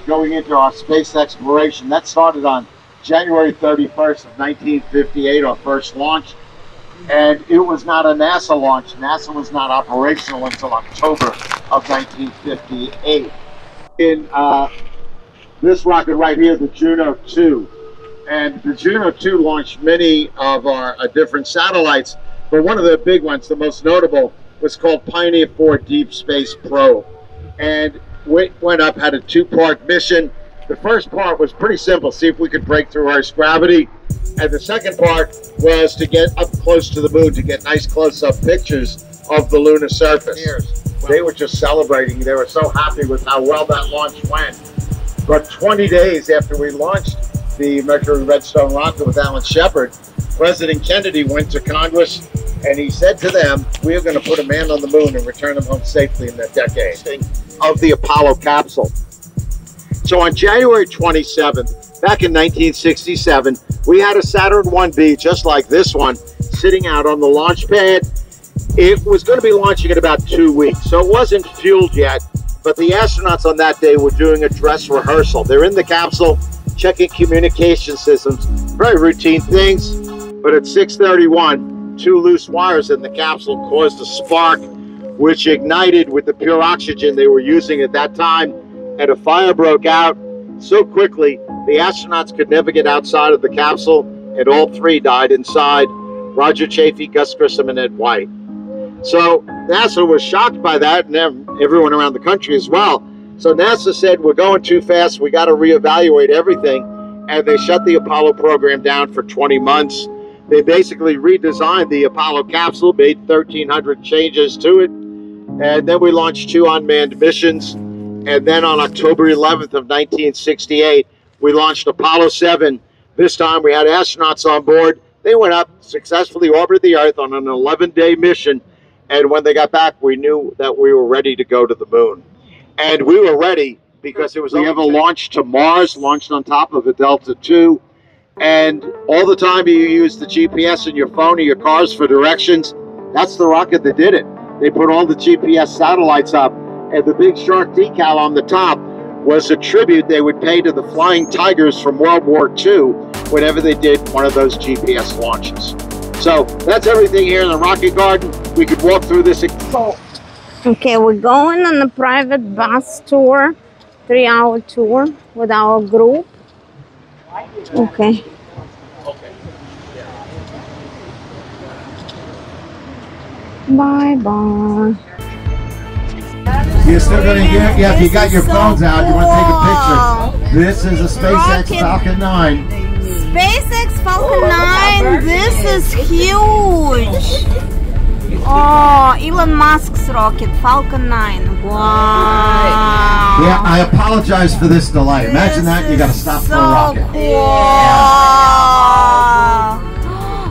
going into our space exploration. That started on January 31st of 1958, our first launch. And it was not a NASA launch. NASA was not operational until October of 1958. In this rocket right here, the Juno 2. And the Juno 2 launched many of our different satellites, but one of the big ones, the most notable, was called Pioneer 4 Deep Space Probe. And we went up, had a two-part mission. The first part was pretty simple, see if we could break through Earth's gravity. And the second part was to get up close to the moon, to get nice close-up pictures of the lunar surface. They were just celebrating. They were so happy with how well that launch went. But 20 days after we launched the Mercury Redstone rocket with Alan Shepard, President Kennedy went to Congress and he said to them, we are going to put a man on the moon and return him home safely in that decade of the Apollo capsule. So on January 27th, back in 1967, we had a Saturn 1B just like this one sitting out on the launch pad. It was going to be launching in about 2 weeks, so it wasn't fueled yet, but the astronauts on that day were doing a dress rehearsal. They're in the capsule, checking communication systems, very routine things, but at 6:31, 2 loose wires in the capsule caused a spark, which ignited with the pure oxygen they were using at that time, and a fire broke out so quickly the astronauts could never get outside of the capsule, and all 3 died inside: Roger Chaffee, Gus Grissom, and Ed White. So NASA was shocked by that, and everyone around the country as well. So NASA said, we're going too fast, we got to reevaluate everything, and they shut the Apollo program down for 20 months. They basically redesigned the Apollo capsule, made 1,300 changes to it, and then we launched 2 unmanned missions. And then on October 11th of 1968, we launched Apollo 7. This time we had astronauts on board. They went up, successfully orbited the Earth on an 11-day mission, and when they got back, we knew that we were ready to go to the moon. And we were ready because it was we have a launch to Mars, launched on top of a Delta II, and all the time you use the GPS in your phone or your cars for directions. That's the rocket that did it. They put all the GPS satellites up, and the big shark decal on the top was a tribute they would pay to the Flying Tigers from World War II whenever they did one of those GPS launches. So that's everything here in the Rocket Garden. We could walk through this. Okay, we're going on a private bus tour, 3-hour tour with our group. Okay. Bye-bye. You're still going to get, yeah, if you got your phones out, you want to take a picture. This is a SpaceX Falcon 9. SpaceX Falcon 9, this is huge. Oh, Elon Musk's rocket, Falcon 9. Wow. Yeah, I apologize for this delay. Imagine that, you got to stop for a rocket. Cool.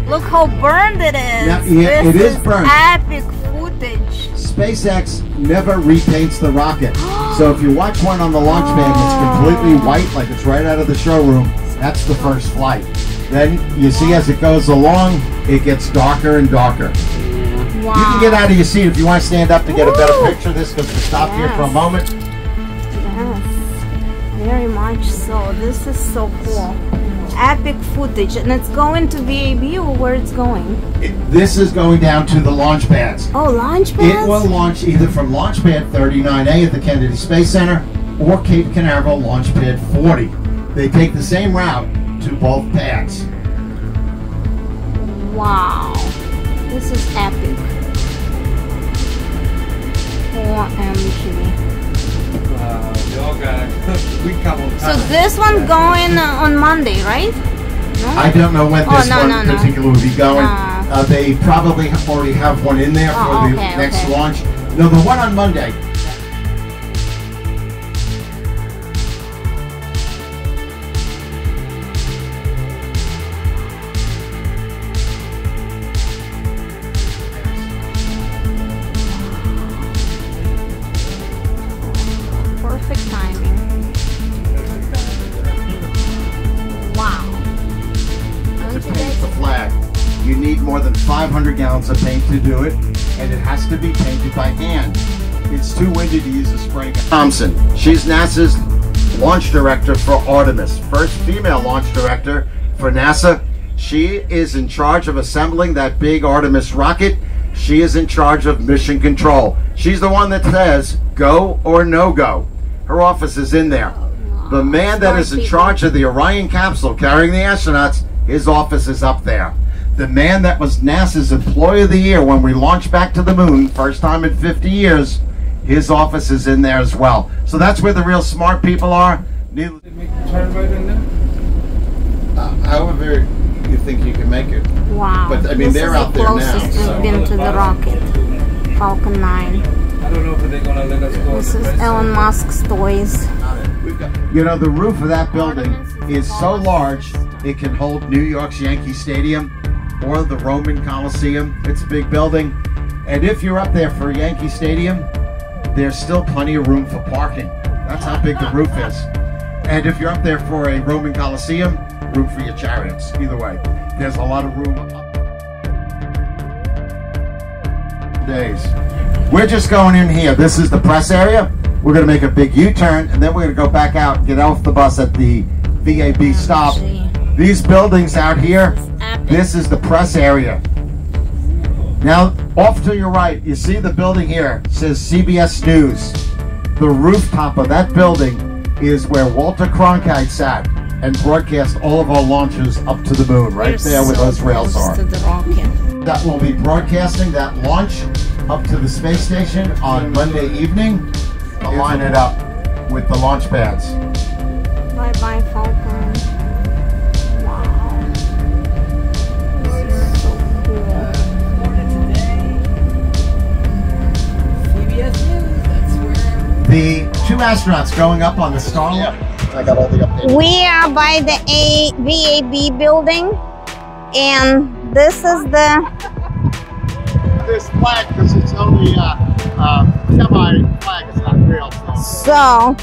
Look how burned it is. Now, yeah, it is burned. Epic footage. SpaceX never repaints the rocket. So if you watch one on the launch pad, it's completely white, like it's right out of the showroom. That's the first flight. Then you see as it goes along, it gets darker and darker. Wow. You can get out of your seat if you want to stand up to get a better picture of this, because we stop here for a moment. Yes, very much so. This is so cool. Epic footage, and it's going to VAB, or where it's going? This is going down to the launch pads. Oh, launch pads? It will launch either from Launch Pad 39A at the Kennedy Space Center or Cape Canaveral Launch Pad 40. They take the same route to both pads. Wow, this is epic. OMG. So this one's going on Monday, right? No? I don't know when this one particular will be going. They probably already have one in there for the next launch. No, the one on Monday. Perfect timing. Wow. To paint the flag, you need more than 500 gallons of paint to do it, and it has to be painted by hand. It's too windy to use a spray gun. Thompson, she's NASA's launch director for Artemis, first female launch director for NASA. She is in charge of assembling that big Artemis rocket. She is in charge of mission control. She's the one that says go or no go. Her office is in there. The man that is in charge of the Orion capsule carrying the astronauts, his office is up there. The man that was NASA's Employee of the Year when we launched back to the moon, first time in 50 years, his office is in there as well. So that's where the real smart people are. Turn right in there? However you think you can make it. Wow. But I mean, they're out there now. This is the closest we've been to the rocket. Falcon 9. I don't know if they're gonna let us go. This is Elon Musk's toys. You know, the roof of that building is so large, it can hold New York's Yankee Stadium or the Roman Coliseum. It's a big building. And if you're up there for Yankee Stadium, there's still plenty of room for parking. That's how big the roof is. And if you're up there for a Roman Coliseum, room for your chariots. Either way, there's a lot of room up. Days. We're just going in here. This is the press area. We're going to make a big U-turn, and then we're going to go back out and get off the bus at the VAB stop. These buildings out here, this is the press area. Now, off to your right, you see the building here. It says CBS News. The rooftop of that building is where Walter Cronkite sat and broadcast all of our launches up to the moon, right there where those rails are. That will be broadcasting that launch up to the space station on Monday evening. I'll line it up with the launch pads. Bye-bye, Falcon. Wow. This is so cool. CBS News, that's where... The two astronauts going up on the Starlink. I got all the updates. We are by the VAB building, and this is the... This flag, because it's only semi-flag, it's not real. So,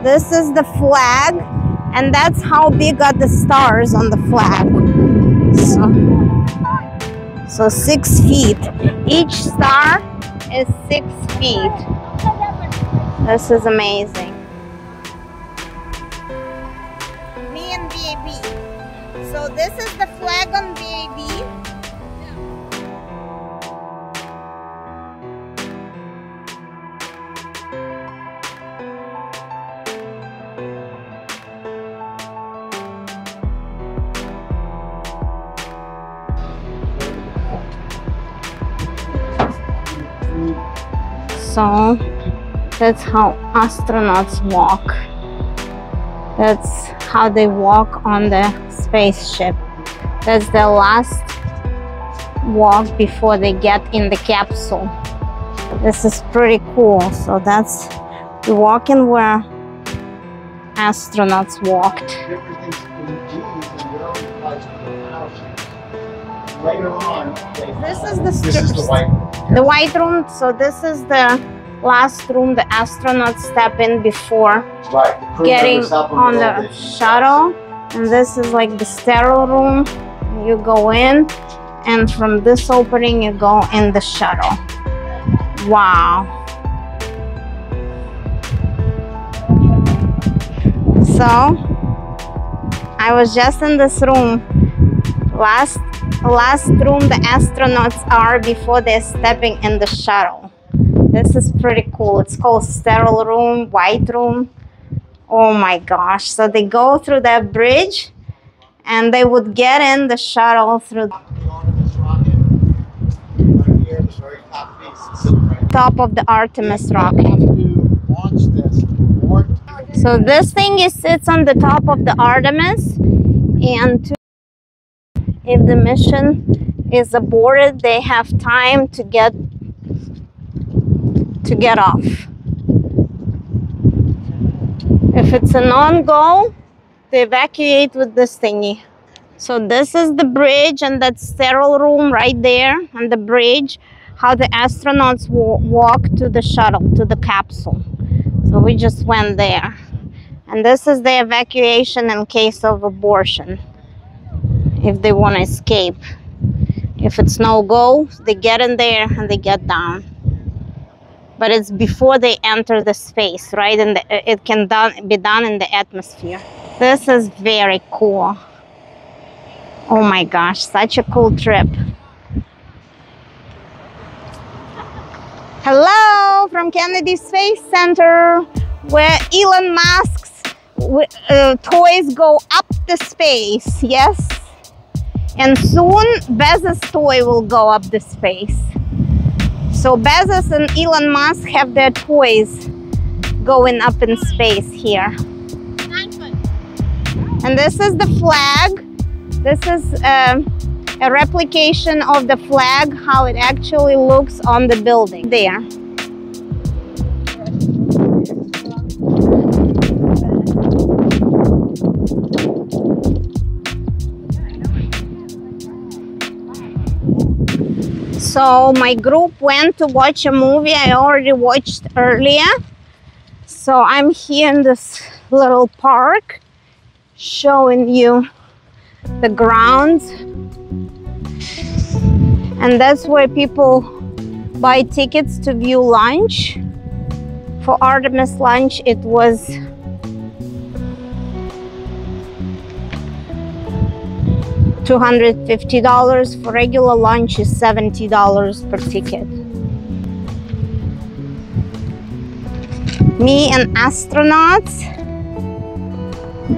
this is the flag, and that's how big are the stars on the flag. So 6 feet. Each star is 6 feet. This is amazing. Me and VAB. So this is the flag on VAB. So that's how astronauts walk. That's how they walk on the spaceship. That's the last walk before they get in the capsule. This is pretty cool. So that's the walking where astronauts walked. Later on, This is the the white room. So this is the last room the astronauts step in before getting on the shuttle. And this is like the sterile room. You go in, and from this opening you go in the shuttle. Wow. So I was just in this room. Last room the astronauts are before they're stepping in the shuttle. This is pretty cool. It's called sterile room, white room. Oh my gosh. So they go through that bridge and they would get in the shuttle through top of the Artemis rocket. So this thing sits on the top of the Artemis, and if the mission is aborted, they have time to get off. If it's a non-go, they evacuate with this thingy. So this is the bridge, and that sterile room right there on the bridge, how the astronauts walk to the shuttle, to the capsule. So we just went there. And this is the evacuation in case of abortion, if they want to escape. If it's no go, they get in there and they get down. but it's before they enter the space, right? And it can be done in the atmosphere. This is very cool. Oh my gosh, such a cool trip. Hello from Kennedy Space Center, where Elon Musk's toys go up the space, yes? And soon Bezos' toy will go up the space. So Bezos and Elon Musk have their toys going up in space here. And this is the flag. This is a replication of the flag, how it actually looks on the building there. So my group went to watch a movie I already watched earlier. So I'm here in this little park showing you the grounds. And that's where people buy tickets to view lunch. For Artemis lunch, it was $250. For regular lunch is $70 per ticket. Me and astronauts.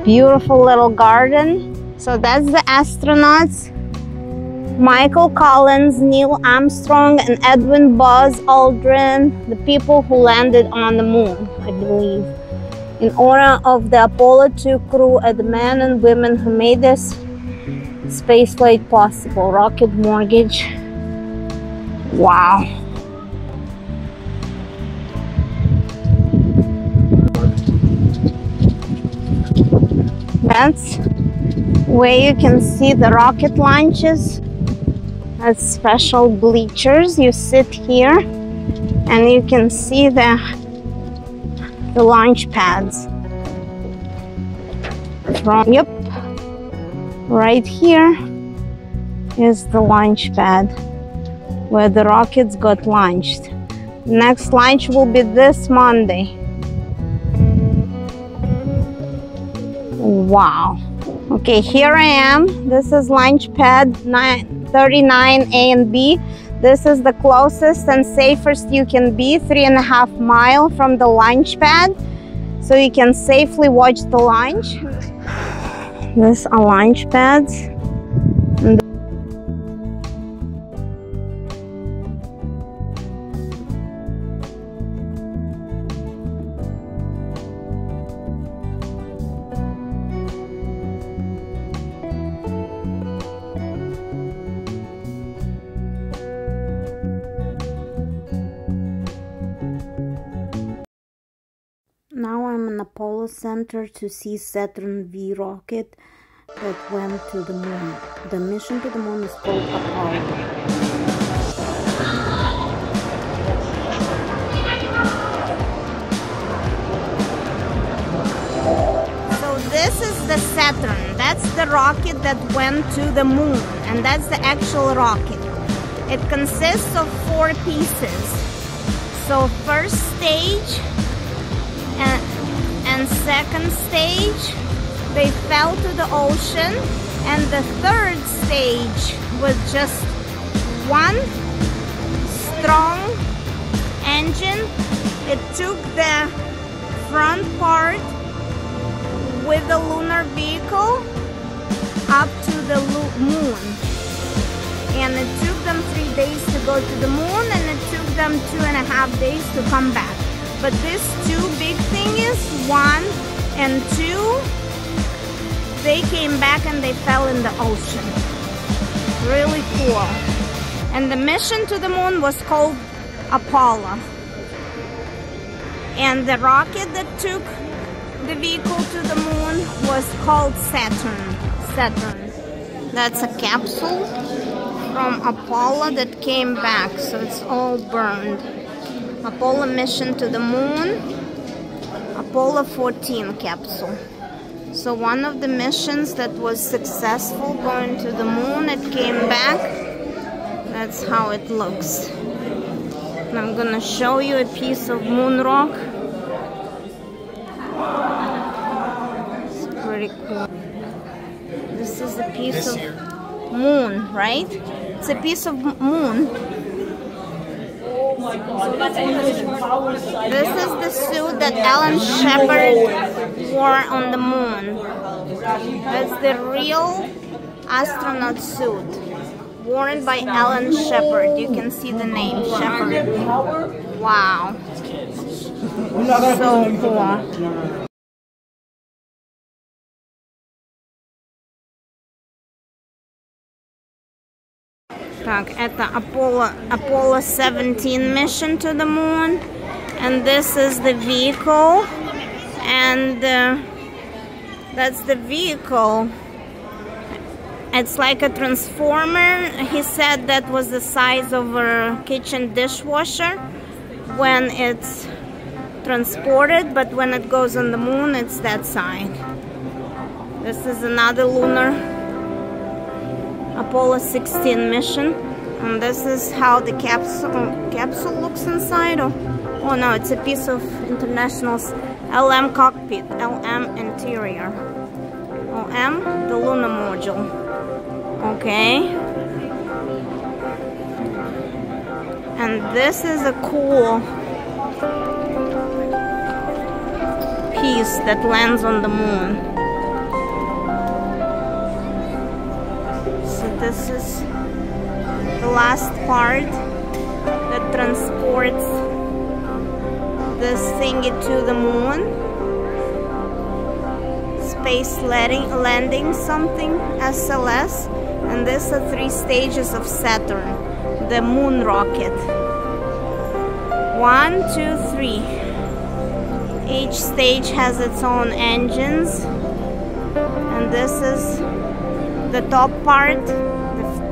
Beautiful little garden. So that's the astronauts. Michael Collins, Neil Armstrong, and Edwin Buzz Aldrin, the people who landed on the moon, I believe. In honor of the Apollo 2 crew and the men and women who made this spaceflight possible. Rocket mortgage. Wow. That's where you can see the rocket launches. That's special bleachers. You sit here and you can see the launch pads. Yep. Right here is the launch pad where the rockets got launched. The next launch will be this Monday. Wow. Okay, here I am. This is launch pad 39A and B. This is the closest and safest you can be, 3.5 miles from the launch pad. So you can safely watch the launch. These are launch pads. Now I'm in Apollo Center to see Saturn V rocket that went to the moon. The mission to the moon is called Apollo. So this is the Saturn. That's the rocket that went to the moon, and that's the actual rocket. It consists of 4 pieces. So first stage and second stage, they fell to the ocean, and the third stage was just one strong engine. It took the front part with the lunar vehicle up to the moon, and it took them 3 days to go to the moon, and it took them 2.5 days to come back. But these 2 big things, 1 and 2, they came back and they fell in the ocean. Really cool. And the mission to the moon was called Apollo. And the rocket that took the vehicle to the moon was called Saturn. That's a capsule from Apollo that came back, so it's all burned. Apollo mission to the moon, Apollo 14 capsule. So one of the missions that was successful, going to the moon, it came back. That's how it looks. And I'm gonna show you a piece of moon rock. It's pretty cool. This is a piece of moon, right? It's a piece of moon. This is the suit that Alan Shepard wore on the moon. That's the real astronaut suit worn by Alan Shepard. You can see the name, Shepard. Wow. So cool. Так, это Apollo 17 mission to the moon, and this is the vehicle, and that's the vehicle. It's like a transformer. He said that was the size of a kitchen dishwasher when it's transported, but when it goes on the moon, it's that size. This is another lunar Apollo 16 mission, and this is how the capsule looks inside. Oh no, it's a piece of International's LM cockpit, LM interior. OM, the lunar module. Okay. And this is a cool piece that lands on the moon. So this is the last part that transports this thingy to the moon. Space landing something, SLS. And these are 3 stages of Saturn, the moon rocket. 1, 2, 3. Each stage has its own engines, and this is the top part,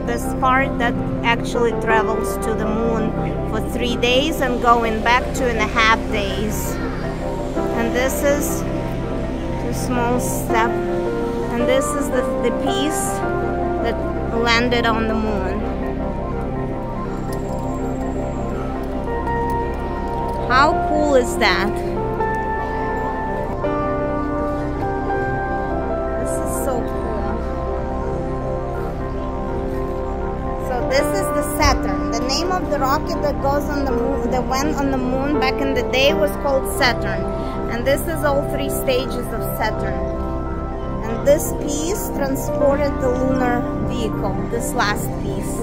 this part that actually travels to the moon for 3 days and going back 2.5 days. And this is the small step, and this is the piece that landed on the moon. How cool is that? This is so cool. So this is the Saturn. The name of the rocket that goes on the moon, that went on the moon back in the day, was called Saturn. And this is all 3 stages of Saturn. And this piece transported the lunar vehicle, this last piece.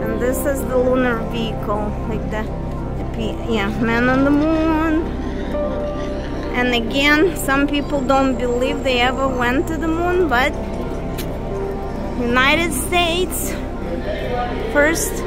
And this is the lunar vehicle, like the man on the moon. And again, some people don't believe they ever went to the moon, but United States first.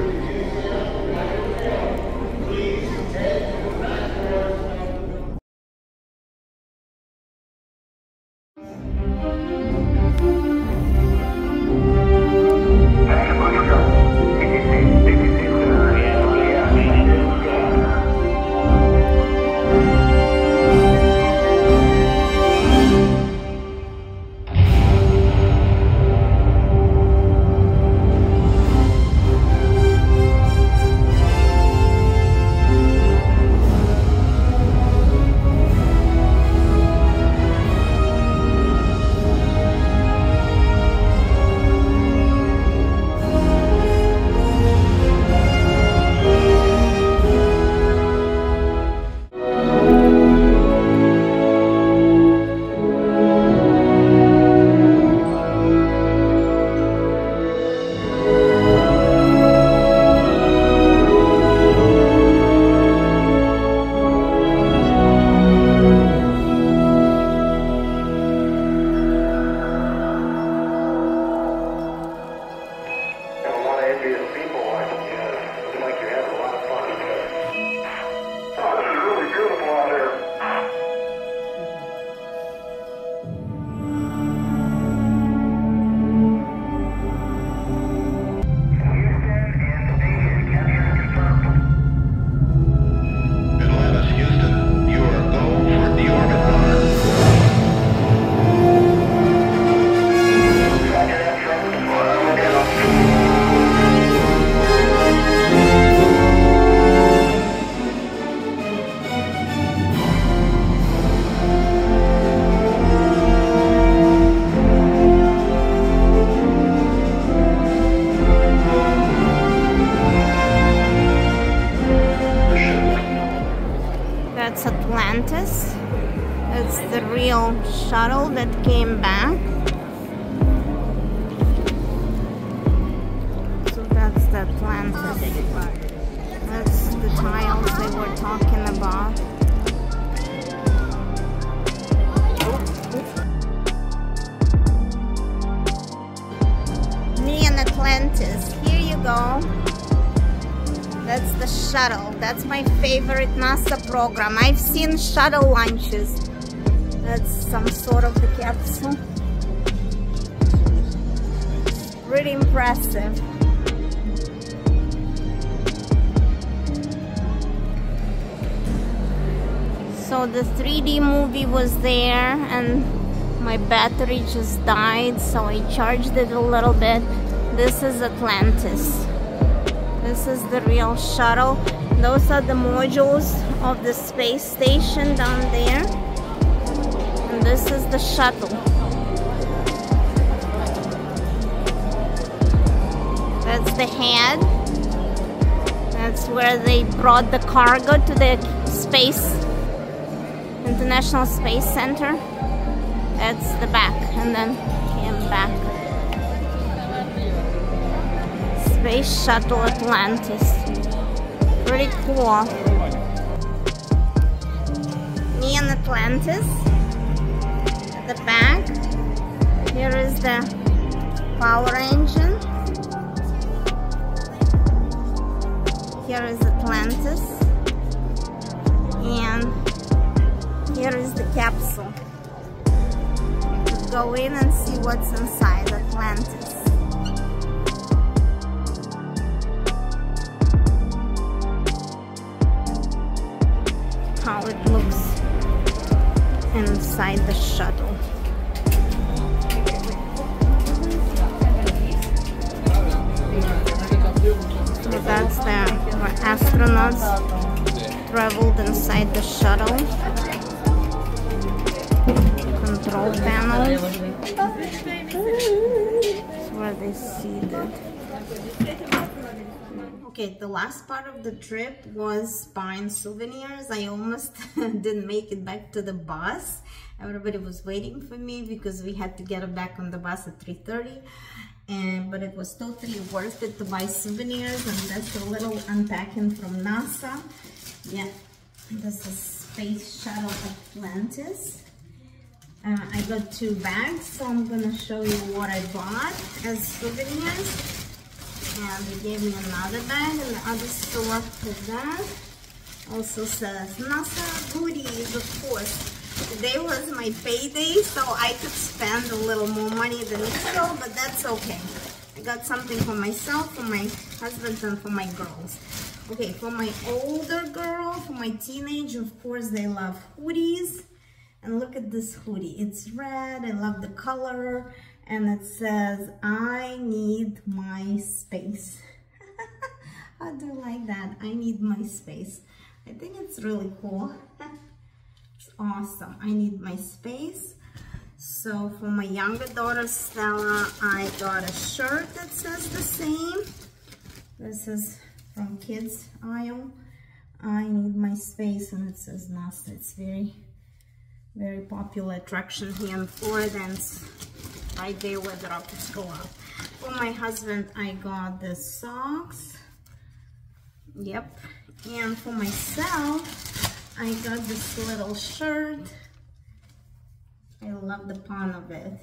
Atlantis. It's the real shuttle that came back. So that's the Atlantis. That's the tiles they were talking about. Me and Atlantis. Here you go. That's the shuttle. That's my favorite NASA program. I've seen shuttle launches. That's some sort of a capsule. Pretty impressive. So the 3D movie was there and my battery just died, so I charged it a little bit. This is Atlantis. This is the real shuttle. Those are the modules of the space station down there. And this is the shuttle. That's the head. That's where they brought the cargo to the International Space Center. That's the back, and then came back. Space Shuttle Atlantis. Pretty cool. Me and Atlantis. At the back, here is the power engine. Here is Atlantis. And here is the capsule. You could go in and see what's inside Atlantis. How it looks inside the shuttle. So that's where astronauts traveled inside the shuttle. Control panel. That's where they seated. Okay, the last part of the trip was buying souvenirs. I almost didn't make it back to the bus. Everybody was waiting for me because we had to get back on the bus at 3:30. But it was totally worth it to buy souvenirs. And that's a little unpacking from NASA. Yeah, this is Space Shuttle Atlantis. I got 2 bags, so I'm gonna show you what I bought as souvenirs. And they gave me another bag, and the other store with that also says NASA goodies, of course. Today was my payday, so I could spend a little more money than usual, but that's okay. I got something for myself, for my husband, and for my girls. Okay, for my older girl, for my teenage, of course, they love hoodies. And look at this hoodie. It's red. I love the color. And it says, I need my space. I do like that. I need my space. I think it's really cool. It's awesome. I need my space. So for my younger daughter, Stella, I got a shirt that says the same. This is from kids aisle. I need my space, and it says NASA. It's very popular attraction here in Florida, and it's right there where the rockets go up. For my husband, I got the socks. Yep. And for myself, I got this little shirt. I love the pattern of it.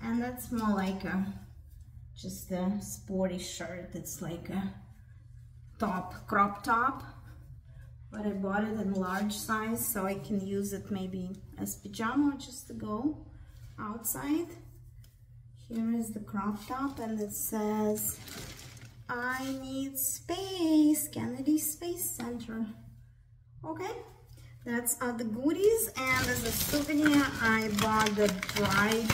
And that's more like just a sporty shirt. It's like a top, crop top. But I bought it in large size, so I can use it maybe as pajama just to go outside. Here is the crop top, and it says, I need space, Kennedy Space Center. Okay, that's the goodies. And as a souvenir, I bought the dried,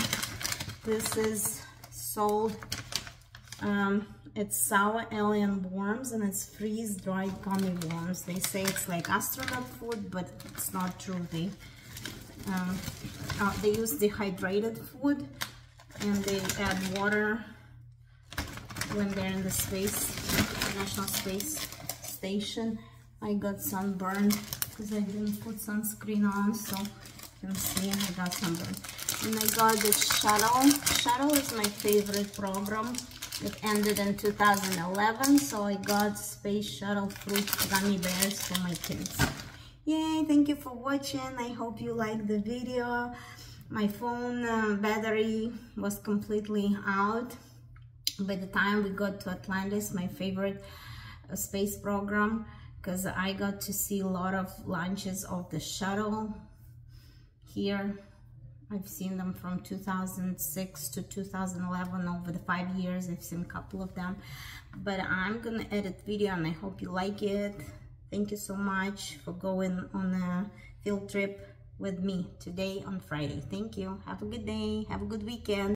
this is sold, it's sour alien worms, and it's freeze-dried gummy worms. They say it's like astronaut food, but it's not true. They use dehydrated food, and they add water when they're in the International Space Station. I got sunburned because I didn't put sunscreen on, so you can see I got sunburn. And I got the Shuttle. Shuttle is my favorite program. It ended in 2011, so I got Space Shuttle fruit gummy bears for my kids. Yay, thank you for watching. I hope you liked the video. My phone battery was completely out by the time we got to Atlantis, my favorite space program, because I got to see a lot of launches of the shuttle here. I've seen them from 2006 to 2011. Over the 5 years, I've seen a couple of them. But I'm gonna edit video and I hope you like it. Thank you so much for going on a field trip with me today on Friday. Thank you. Have a good day. Have a good weekend.